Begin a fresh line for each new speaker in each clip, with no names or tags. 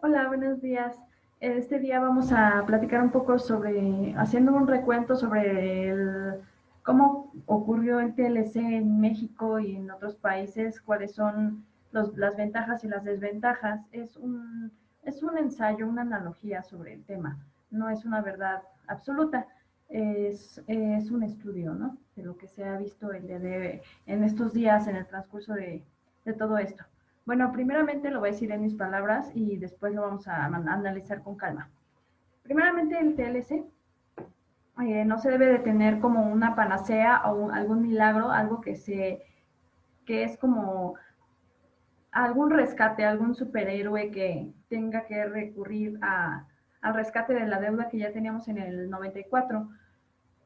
Hola, buenos días. Este día vamos a platicar un poco haciendo un recuento sobre cómo ocurrió el TLC en México y en otros países, cuáles son las ventajas y las desventajas. Es un ensayo, una analogía sobre el tema. No es una verdad absoluta, es un estudio, ¿no? De lo que se ha visto en estos días, en el transcurso de todo esto. Bueno, primeramente lo voy a decir en mis palabras y después lo vamos a analizar con calma. Primeramente, el TLC no se debe de tener como una panacea o algún milagro, algo que es como algún rescate, algún superhéroe que tenga que recurrir al rescate de la deuda que ya teníamos en el 94.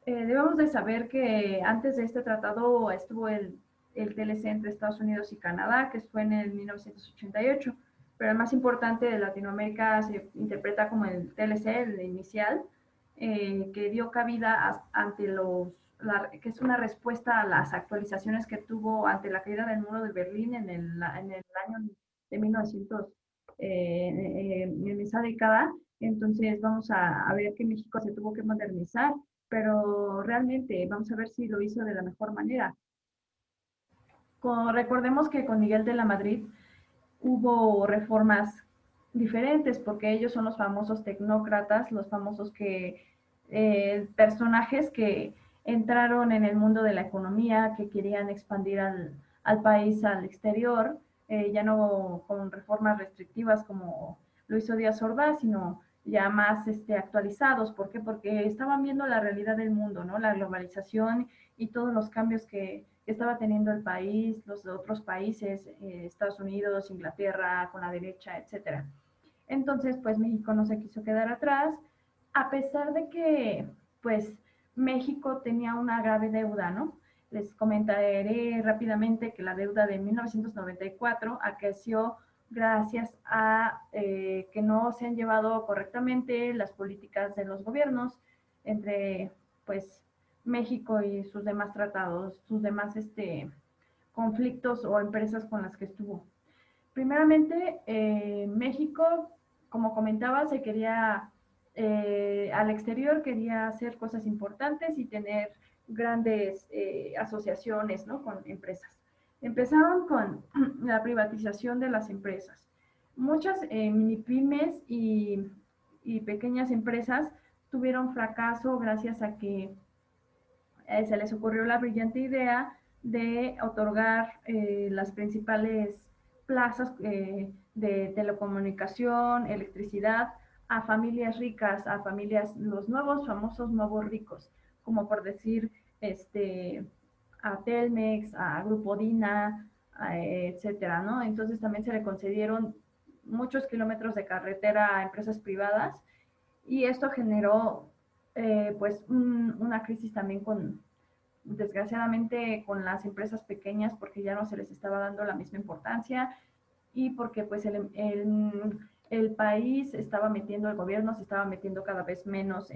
Debemos de saber que antes de este tratado estuvo el TLC entre Estados Unidos y Canadá, que fue en el 1988, pero el más importante de Latinoamérica se interpreta como el TLC, el inicial, que dio cabida ante que es una respuesta a las actualizaciones que tuvo ante la caída del muro de Berlín en el año de 1900, en esa década. Entonces vamos a ver que México se tuvo que modernizar, pero realmente vamos a ver si lo hizo de la mejor manera. Recordemos que con Miguel de la Madrid hubo reformas diferentes, porque ellos son los famosos tecnócratas, los famosos personajes que entraron en el mundo de la economía, que querían expandir al país al exterior, ya no con reformas restrictivas como lo hizo Díaz Ordaz, sino ya más actualizados. ¿Por qué? Porque estaban viendo la realidad del mundo, ¿no? La globalización y todos los cambios que estaba teniendo el país, los otros países, Estados Unidos, Inglaterra, con la derecha, etcétera. Entonces, pues México no se quiso quedar atrás, a pesar de que, pues, México tenía una grave deuda, ¿no? Les comentaré rápidamente que la deuda de 1994 aqueció gracias a que no se han llevado correctamente las políticas de los gobiernos entre, pues, México y sus demás tratados, sus demás conflictos o empresas con las que estuvo. Primeramente, México, como comentaba, se quería, al exterior quería hacer cosas importantes y tener grandes asociaciones, ¿no? Con empresas. Empezaron con la privatización de las empresas. Muchas mini pymes y pequeñas empresas tuvieron fracaso gracias a que se les ocurrió la brillante idea de otorgar las principales plazas de telecomunicación, electricidad, a familias ricas, a familias, los nuevos famosos nuevos ricos, como por decir, a Telmex, a Grupo Dina, etcétera, ¿no? Entonces también se le concedieron muchos kilómetros de carretera a empresas privadas y esto generó pues una crisis también desgraciadamente con las empresas pequeñas, porque ya no se les estaba dando la misma importancia y porque pues el país estaba metiendo, el gobierno se estaba metiendo cada vez menos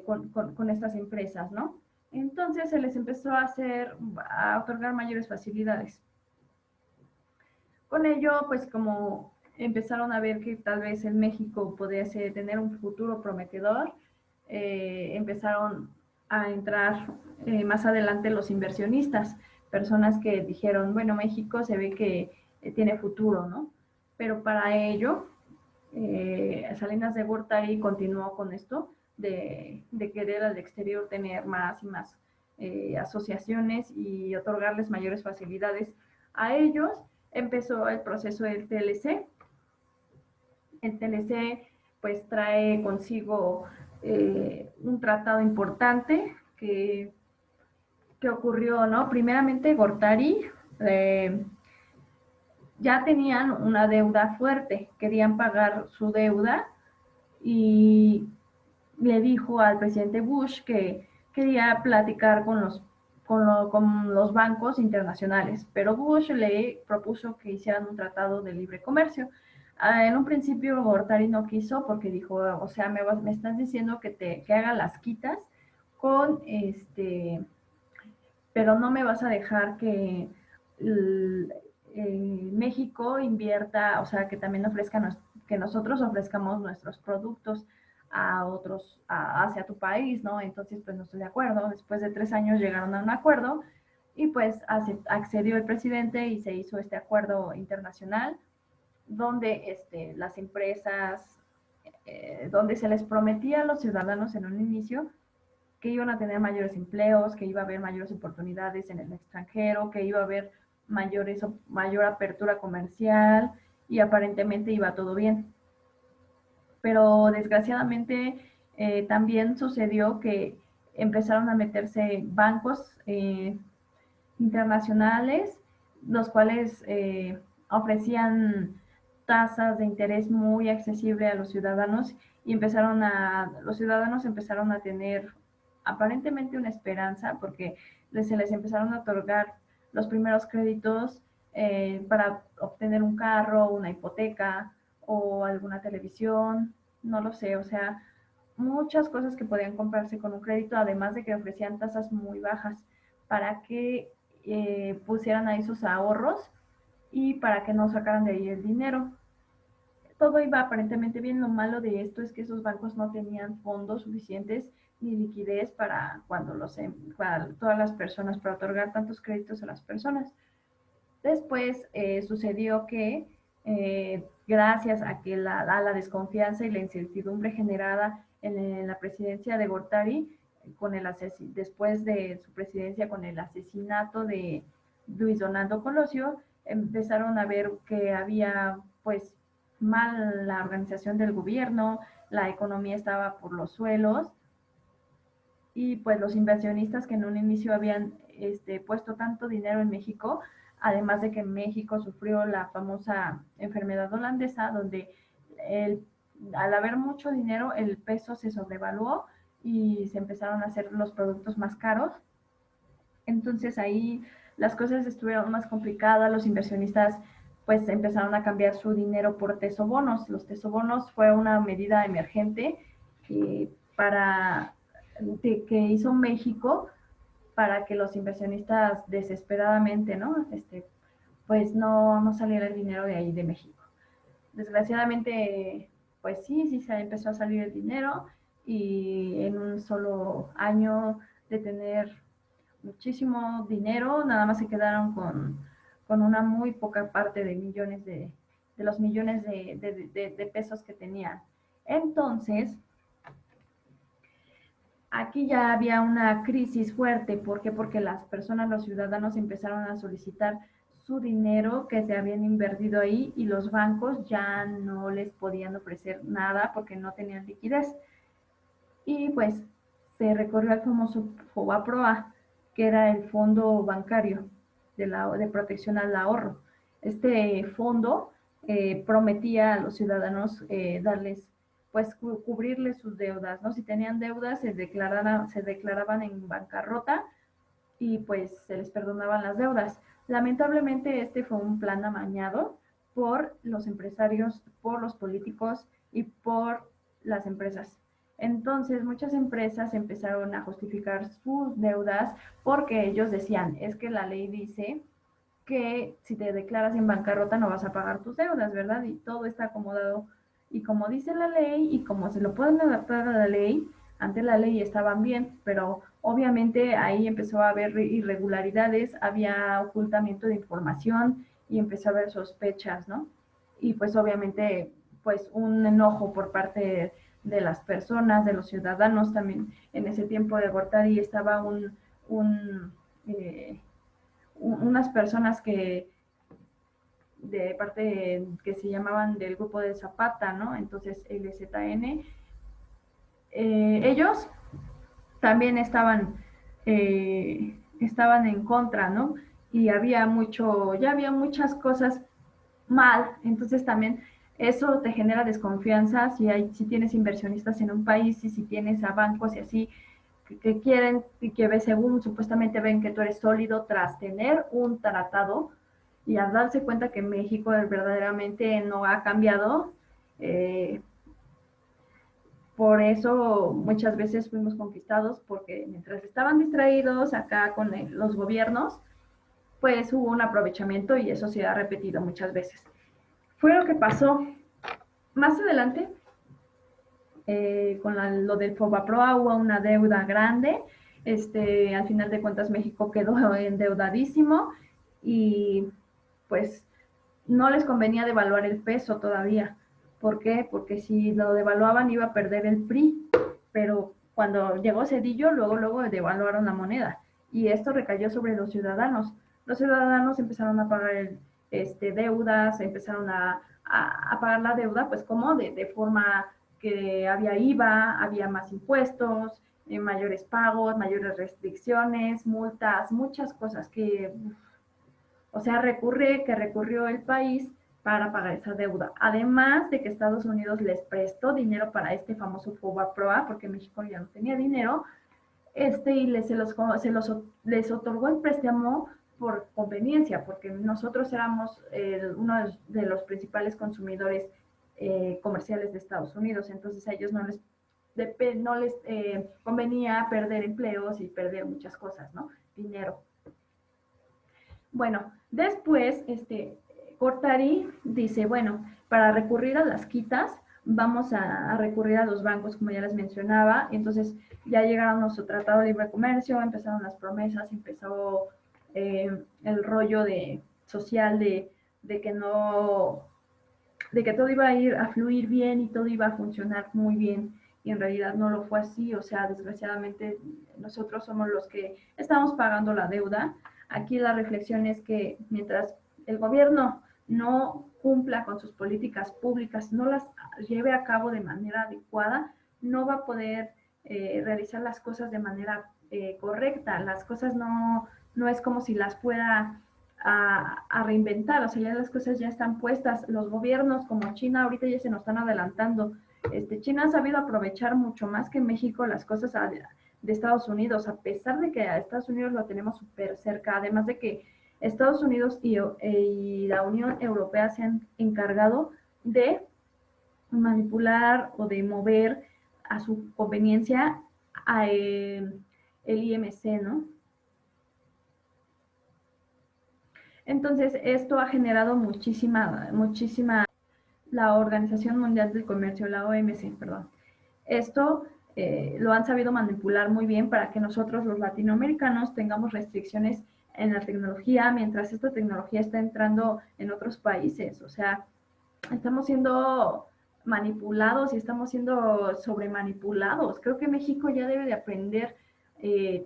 con estas empresas, ¿no? Entonces se les empezó a otorgar mayores facilidades. Con ello, pues como empezaron a ver que tal vez en México podía tener un futuro prometedor, empezaron a entrar más adelante los inversionistas, personas que dijeron, bueno, México se ve que tiene futuro, ¿no? Pero para ello, Salinas de Gortari continuó con esto de querer al exterior tener más y más asociaciones y otorgarles mayores facilidades a ellos. Empezó el proceso del TLC. El TLC pues trae consigo un tratado importante que ocurrió, ¿no? Primeramente Gortari ya tenían una deuda fuerte, querían pagar su deuda y le dijo al presidente Bush que quería platicar con los bancos internacionales, pero Bush le propuso que hicieran un tratado de libre comercio. En un principio Gortari no quiso porque dijo, o sea, me estás diciendo que haga las quitas con pero no me vas a dejar México invierta, o sea, que también ofrezca, que nosotros ofrezcamos nuestros productos a otros, hacia tu país, ¿no? Entonces, pues no estoy de acuerdo. Después de 3 años llegaron a un acuerdo y pues accedió el presidente y se hizo este acuerdo internacional donde las empresas, donde se les prometía a los ciudadanos en un inicio que iban a tener mayores empleos, que iba a haber mayores oportunidades en el extranjero, que iba a haber mayor apertura comercial y aparentemente iba todo bien. Pero desgraciadamente también sucedió que empezaron a meterse bancos internacionales, los cuales ofrecían tasas de interés muy accesibles a los ciudadanos y los ciudadanos empezaron a tener aparentemente una esperanza porque se les empezaron a otorgar los primeros créditos para obtener un carro, una hipoteca o alguna televisión, no lo sé, o sea, muchas cosas que podían comprarse con un crédito, además de que ofrecían tasas muy bajas para que pusieran ahí sus ahorros y para que no sacaran de ahí el dinero. Todo iba aparentemente bien. Lo malo de esto es que esos bancos no tenían fondos suficientes ni liquidez para todas las personas, para otorgar tantos créditos a las personas. Después sucedió que gracias a que a la desconfianza y la incertidumbre generada en la presidencia de Gortari, después de su presidencia con el asesinato de Luis Donaldo Colosio, empezaron a ver que había pues mal la organización del gobierno, la economía estaba por los suelos y pues los inversionistas que en un inicio habían puesto tanto dinero en México, además de que México sufrió la famosa enfermedad holandesa, donde al haber mucho dinero el peso se sobrevaluó y se empezaron a hacer los productos más caros. Entonces ahí las cosas estuvieron más complicadas, los inversionistas pues empezaron a cambiar su dinero por tesobonos. Los tesobonos fue una medida emergente para que hizo México para que los inversionistas desesperadamente, ¿no? Pues no saliera el dinero de ahí de México. Desgraciadamente, pues sí se empezó a salir el dinero y en un solo año de tener muchísimo dinero, nada más se quedaron con una muy poca parte de los millones de pesos que tenían. Entonces, aquí ya había una crisis fuerte. ¿Por qué? Porque las personas, los ciudadanos empezaron a solicitar su dinero que se habían invertido ahí y los bancos ya no les podían ofrecer nada porque no tenían liquidez. Y pues se recorrió al famoso FOBAPROA, que era el fondo bancario de protección al ahorro. Este fondo prometía a los ciudadanos darles, pues cubrirles sus deudas, ¿no? Si tenían deudas, se declaraban en bancarrota y pues se les perdonaban las deudas. Lamentablemente este fue un plan amañado por los empresarios, por los políticos y por las empresas. Entonces muchas empresas empezaron a justificar sus deudas porque ellos decían, es que la ley dice que si te declaras en bancarrota no vas a pagar tus deudas, ¿verdad? Y todo está acomodado. Y como dice la ley y como se lo pueden adaptar a la ley, ante la ley estaban bien, pero obviamente ahí empezó a haber irregularidades, había ocultamiento de información y empezó a haber sospechas, ¿no? Y pues obviamente pues un enojo por parte de las personas, de los ciudadanos también. En ese tiempo de Gortari estaba un unas personas de parte que se llamaban del grupo de Zapata, ¿no? Entonces LZN, ellos también estaban en contra, ¿no? Y ya había muchas cosas mal, entonces también eso te genera desconfianza si tienes inversionistas en un país y si tienes a bancos y así que quieren y que según supuestamente ven que tú eres sólido tras tener un tratado y al darse cuenta que México verdaderamente no ha cambiado, eh, por eso muchas veces fuimos conquistados porque mientras estaban distraídos acá con los gobiernos, pues hubo un aprovechamiento y eso se ha repetido muchas veces. Fue lo que pasó más adelante con lo del Fobaproa. Hubo una deuda grande. Al final de cuentas México quedó endeudadísimo y pues no les convenía devaluar el peso todavía. ¿Por qué? Porque si lo devaluaban iba a perder el PRI, pero cuando llegó Cedillo, luego devaluaron la moneda y esto recayó sobre los ciudadanos. Los ciudadanos empezaron a pagar deudas, empezaron a pagar la deuda, pues como de forma que había IVA, había más impuestos, mayores pagos, mayores restricciones, multas, muchas cosas que, o sea, recurrió el país para pagar esa deuda. Además de que Estados Unidos les prestó dinero para este famoso FOBAPROA, porque México ya no tenía dinero, y les otorgó el préstamo por conveniencia, porque nosotros éramos uno de los principales consumidores comerciales de Estados Unidos, entonces a ellos no les convenía perder empleos y perder muchas cosas, ¿no? Dinero. Bueno, después, Cortari dice, bueno, para recurrir a las quitas, vamos a recurrir a los bancos, como ya les mencionaba. Entonces, ya llegaron a nuestro Tratado de Libre Comercio, empezaron las promesas, empezó el rollo social de que no, de que todo iba a ir a fluir bien y todo iba a funcionar muy bien. Y en realidad no lo fue así, o sea, desgraciadamente nosotros somos los que estamos pagando la deuda. Aquí la reflexión es que mientras el gobierno no cumpla con sus políticas públicas, no las lleve a cabo de manera adecuada, no va a poder realizar las cosas de manera correcta. Las cosas no es como si las pueda reinventar, o sea, ya las cosas ya están puestas. Los gobiernos como China ahorita ya se nos están adelantando. China ha sabido aprovechar mucho más que México las cosas de Estados Unidos, a pesar de que a Estados Unidos lo tenemos súper cerca, además de que Estados Unidos y la Unión Europea se han encargado de manipular o de mover a su conveniencia el IMC, ¿no? Entonces, esto ha generado muchísima, la Organización Mundial del Comercio, la OMC, perdón. Esto lo han sabido manipular muy bien para que nosotros los latinoamericanos tengamos restricciones en la tecnología, mientras esta tecnología está entrando en otros países. O sea, estamos siendo manipulados y estamos siendo sobremanipulados. Creo que México ya debe de aprender,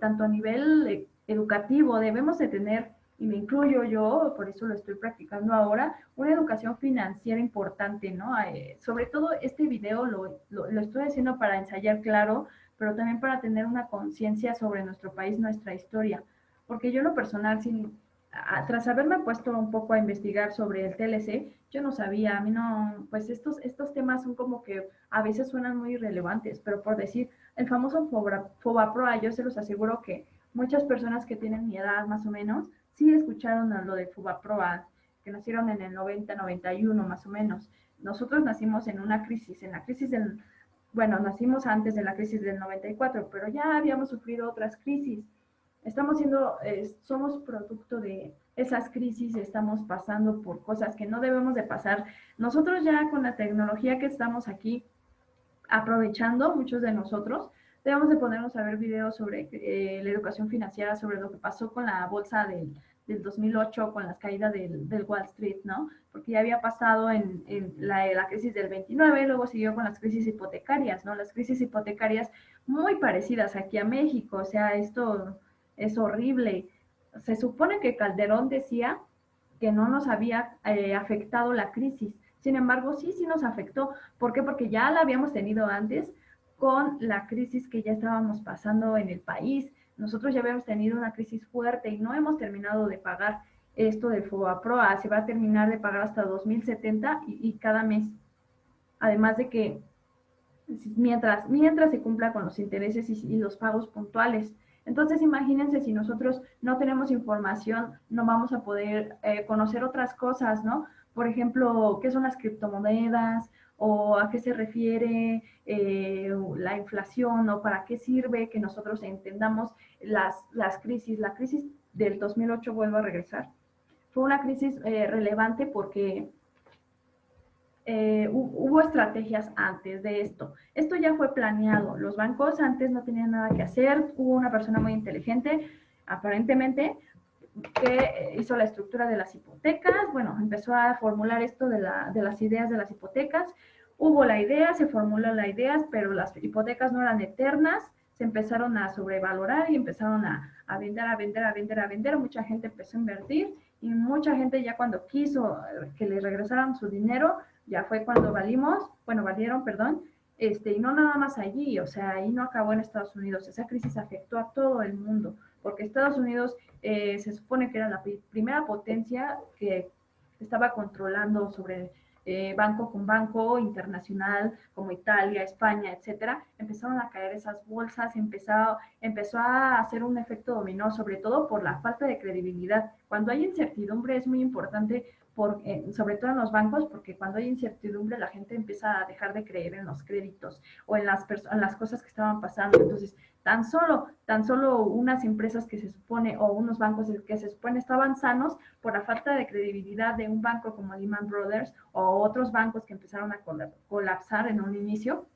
tanto a nivel educativo, debemos de tener, y me incluyo yo, por eso lo estoy practicando ahora, una educación financiera importante, ¿no? Sobre todo este video lo estoy haciendo para ensayar claro, pero también para tener una conciencia sobre nuestro país, nuestra historia. Porque yo en lo personal, tras haberme puesto un poco a investigar sobre el TLC, yo no sabía, a mí no, pues estos temas son como que a veces suenan muy irrelevantes, pero por decir, el famoso Fobaproa, yo se los aseguro que muchas personas que tienen mi edad más o menos, sí escucharon a lo de Fobaproa, que nacieron en el 90, 91 más o menos. Nosotros nacimos en una crisis, en la crisis del, bueno, nacimos antes de la crisis del 94, pero ya habíamos sufrido otras crisis. Somos producto de esas crisis, estamos pasando por cosas que no debemos de pasar. Nosotros ya con la tecnología que estamos aquí aprovechando, muchos de nosotros, debemos de ponernos a ver videos sobre la educación financiera, sobre lo que pasó con la bolsa del 2008, con las caídas del Wall Street, ¿no? Porque ya había pasado en la crisis del 29, luego siguió con las crisis hipotecarias, ¿no? Las crisis hipotecarias muy parecidas aquí a México, o sea, esto es horrible. Se supone que Calderón decía que no nos había afectado la crisis. Sin embargo, sí nos afectó. ¿Por qué? Porque ya la habíamos tenido antes con la crisis que ya estábamos pasando en el país. Nosotros ya habíamos tenido una crisis fuerte y no hemos terminado de pagar esto del FOBAPROA. Se va a terminar de pagar hasta 2070 y cada mes. Además de que mientras se cumpla con los intereses y los pagos puntuales. Entonces, imagínense si nosotros no tenemos información, no vamos a poder conocer otras cosas, ¿no? Por ejemplo, ¿qué son las criptomonedas? ¿O a qué se refiere la inflación? ¿O para qué sirve que nosotros entendamos las crisis? La crisis del 2008 vuelvo a regresar. Fue una crisis relevante porque hubo estrategias antes de esto. Esto ya fue planeado. Los bancos antes no tenían nada que hacer. Hubo una persona muy inteligente, aparentemente, que hizo la estructura de las hipotecas. Bueno, empezó a formular esto de las ideas de las hipotecas. Hubo la idea, se formuló las ideas, pero las hipotecas no eran eternas. Se empezaron a sobrevalorar y empezaron a vender, a vender, a vender, a vender. Mucha gente empezó a invertir y mucha gente ya cuando quiso que le regresaran su dinero, ya fue cuando valieron, perdón, y no nada más allí, o sea, ahí no acabó en Estados Unidos, esa crisis afectó a todo el mundo, porque Estados Unidos se supone que era la primera potencia que estaba controlando sobre banco con banco internacional, como Italia, España, etcétera, empezaron a caer esas bolsas, empezó a hacer un efecto dominó, sobre todo por la falta de credibilidad. Cuando hay incertidumbre es muy importante sobre todo en los bancos, porque cuando hay incertidumbre la gente empieza a dejar de creer en los créditos o en las cosas que estaban pasando. Entonces, tan solo unas empresas que se supone, o unos bancos que se supone estaban sanos, por la falta de credibilidad de un banco como Lehman Brothers o otros bancos que empezaron a colapsar en un inicio.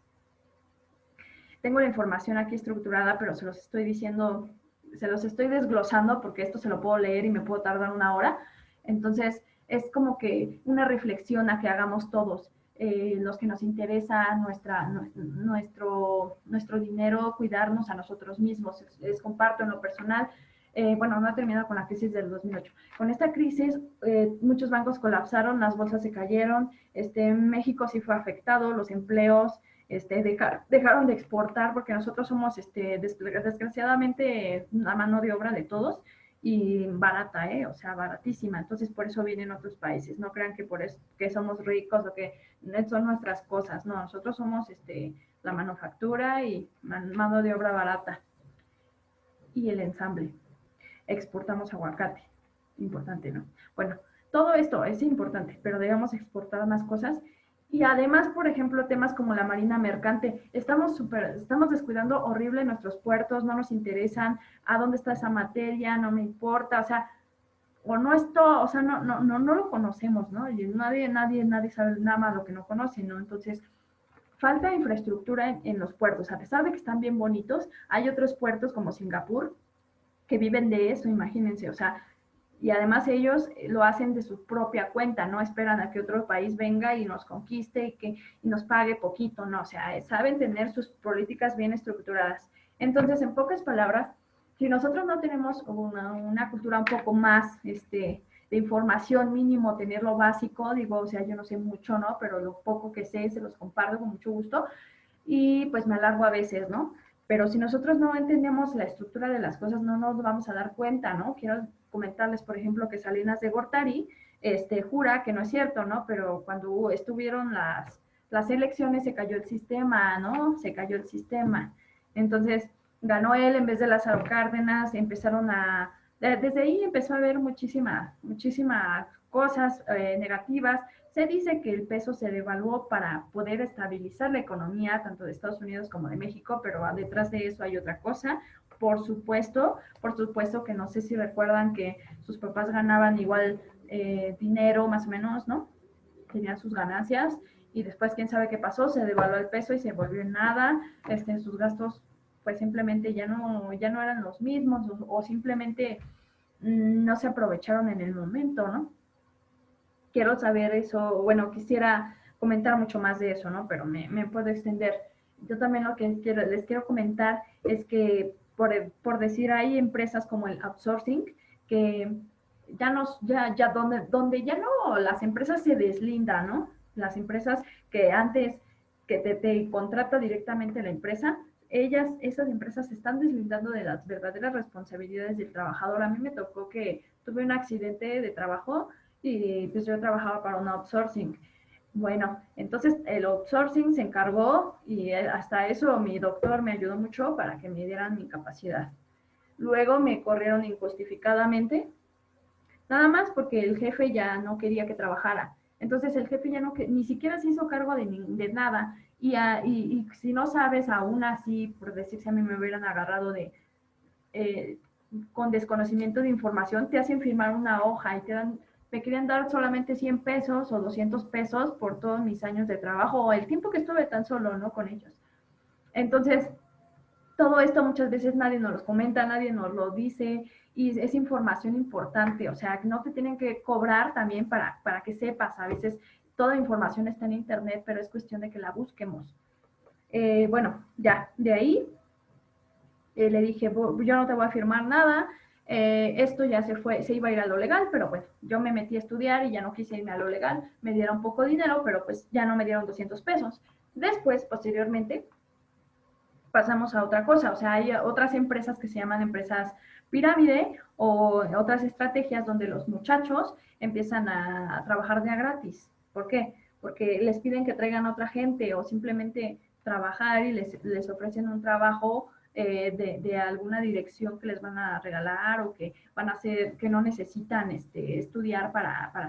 Tengo la información aquí estructurada, pero se los estoy diciendo, se los estoy desglosando porque esto se lo puedo leer y me puedo tardar una hora. Entonces, es como que una reflexión a que hagamos todos. Los que nos interesa nuestro dinero, cuidarnos a nosotros mismos. Les comparto en lo personal, bueno, no ha terminado con la crisis del 2008. Con esta crisis, muchos bancos colapsaron, las bolsas se cayeron, México sí fue afectado, los empleos, dejaron de exportar porque nosotros somos, desgraciadamente, la mano de obra de todos y barata, o sea, baratísima. Entonces, por eso vienen otros países. No crean que por eso que somos ricos o que son nuestras cosas. No, nosotros somos la manufactura y mano de obra barata. Y el ensamble. Exportamos aguacate. Importante, ¿no? Bueno, todo esto es importante, pero debemos exportar más cosas. Y además, por ejemplo, temas como la marina mercante, estamos descuidando horrible nuestros puertos, no nos interesan, a dónde está esa materia, no me importa, o sea, o no esto, o sea, no lo conocemos, ¿no? Y nadie sabe nada más lo que no conoce, ¿no? Entonces, falta infraestructura en los puertos, a pesar de que están bien bonitos, hay otros puertos como Singapur que viven de eso, imagínense, o sea, y además ellos lo hacen de su propia cuenta, no esperan a que otro país venga y nos conquiste y nos pague poquito, no, o sea, saben tener sus políticas bien estructuradas. Entonces, en pocas palabras, si nosotros no tenemos una cultura un poco más de información mínimo, tener lo básico, digo, o sea, yo no sé mucho, ¿no? Pero lo poco que sé se los comparto con mucho gusto y pues me alargo a veces, ¿no? Pero si nosotros no entendemos la estructura de las cosas, no nos vamos a dar cuenta, ¿no? Quiero comentarles, por ejemplo, que Salinas de Gortari jura que no es cierto, ¿no? Pero cuando estuvieron las elecciones se cayó el sistema, ¿no? Se cayó el sistema. Entonces, ganó él en vez de Lázaro Cárdenas, desde ahí empezó a haber muchísimas cosas negativas. Se dice que el peso se devaluó para poder estabilizar la economía tanto de Estados Unidos como de México, pero detrás de eso hay otra cosa. Por supuesto que no sé si recuerdan que sus papás ganaban igual dinero más o menos, ¿no? Tenían sus ganancias y después quién sabe qué pasó, se devaluó el peso y se volvió en nada, sus gastos pues simplemente ya no eran los mismos o simplemente no se aprovecharon en el momento, ¿no? Quiero saber eso, bueno, quisiera comentar mucho más de eso, ¿no? Pero me puedo extender. Yo también lo que les quiero comentar es que, por decir, hay empresas como el outsourcing que donde ya no, las empresas se deslindan, ¿no? Las empresas que antes que te contrata directamente la empresa, esas empresas se están deslindando de las verdaderas responsabilidades del trabajador. A mí me tocó que tuve un accidente de trabajo y pues yo trabajaba para un outsourcing. Bueno, entonces el outsourcing se encargó y hasta eso mi doctor me ayudó mucho para que me dieran mi capacidad. Luego me corrieron injustificadamente, nada más porque el jefe ya no quería que trabajara. Entonces el jefe ya no, ni siquiera se hizo cargo de nada. Y si no sabes, aún así, por decir, si a mí me hubieran agarrado con desconocimiento de información, te hacen firmar una hoja y me querían dar solamente 100 pesos o 200 pesos por todos mis años de trabajo o el tiempo que estuve tan solo, ¿no? Con ellos. Entonces, todo esto muchas veces nadie nos lo comenta, nadie nos lo dice y es información importante, o sea, no te tienen que cobrar también para que sepas, a veces toda información está en internet, pero es cuestión de que la busquemos. Bueno, ya, de ahí le dije, yo no te voy a firmar nada, esto ya se iba a ir a lo legal, pero bueno, yo me metí a estudiar y ya no quise irme a lo legal, me dieron poco dinero, pero pues ya no me dieron 200 pesos. Después, posteriormente, pasamos a otra cosa, o sea, hay otras empresas que se llaman empresas pirámide o otras estrategias donde los muchachos empiezan a trabajar de a gratis. ¿Por qué? Porque les piden que traigan a otra gente o simplemente trabajar y les ofrecen un trabajo de alguna dirección que les van a regalar o que van a hacer, que no necesitan estudiar para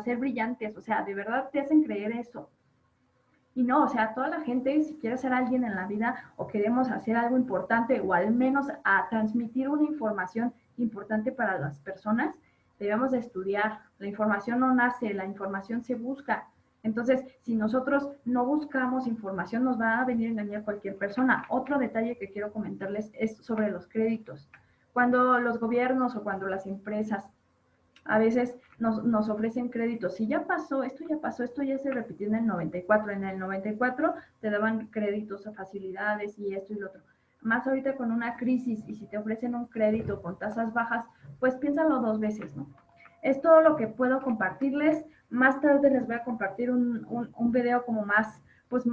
ser brillantes. O sea, de verdad te hacen creer eso. Y no, o sea, toda la gente, si quiere ser alguien en la vida o queremos hacer algo importante o al menos a transmitir una información importante para las personas, debemos de estudiar. La información no nace, la información se busca. Entonces, si nosotros no buscamos información, nos va a venir a engañar cualquier persona. Otro detalle que quiero comentarles es sobre los créditos. Cuando los gobiernos o cuando las empresas a veces nos ofrecen créditos. Si ya pasó, esto ya se repitió en el 94. En el 94 te daban créditos a facilidades y esto y lo otro. Más ahorita con una crisis y si te ofrecen un crédito con tasas bajas, pues piénsalo dos veces, ¿no? Es todo lo que puedo compartirles. Más tarde les voy a compartir un video como más, pues,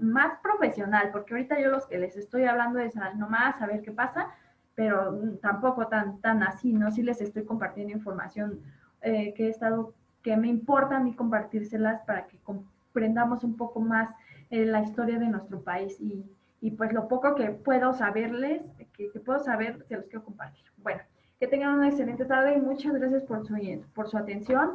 más profesional, porque ahorita yo los que les estoy hablando es nomás a ver qué pasa, pero tampoco tan así, ¿no? Sí les estoy compartiendo información que he estado, que me importa a mí compartírselas para que comprendamos un poco más la historia de nuestro país y pues lo poco que puedo saberles, que puedo saber, se los quiero compartir. Bueno, que tengan una excelente tarde y muchas gracias por su atención.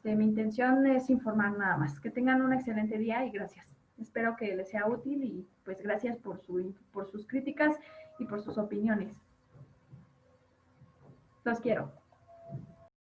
Mi intención es informar nada más. Que tengan un excelente día y gracias. Espero que les sea útil y pues gracias por sus críticas y por sus opiniones. Los quiero.